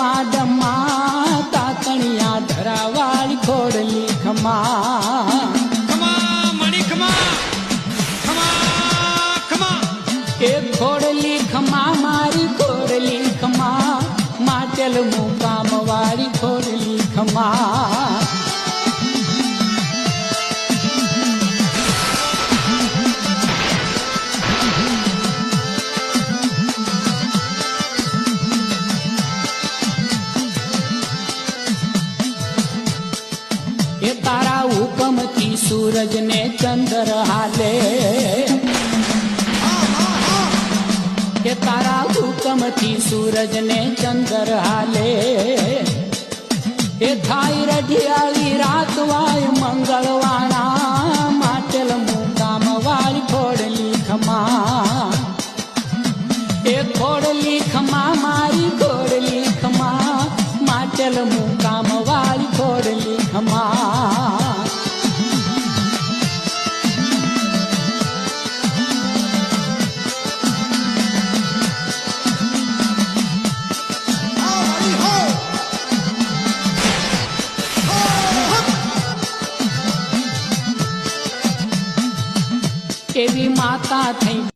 ડમ્મા ડમ્મા તાતણિયા ધરાવાળી ખોડલી ખમા એ ખોડલી ખમા મારી ખોડલી ખમા માટેલ મુકામ વાળી ખોડલી ખમા એ તારા હુકમથી સૂરજ ને ચંદ્ર હાલે એ તારા હુકમથી સૂરજ ને ચંદ્ર હાલે એ થાય રઢિયાળી રાત વાય મંગળવાણા માટેલ મુકામ વાળી ખોડલી ખમા એ ખોડલી ખમા મારી ખોડલી ખમા માટેલ મુકામ વાળી ખોડલી ખમા એવી માતા થઈ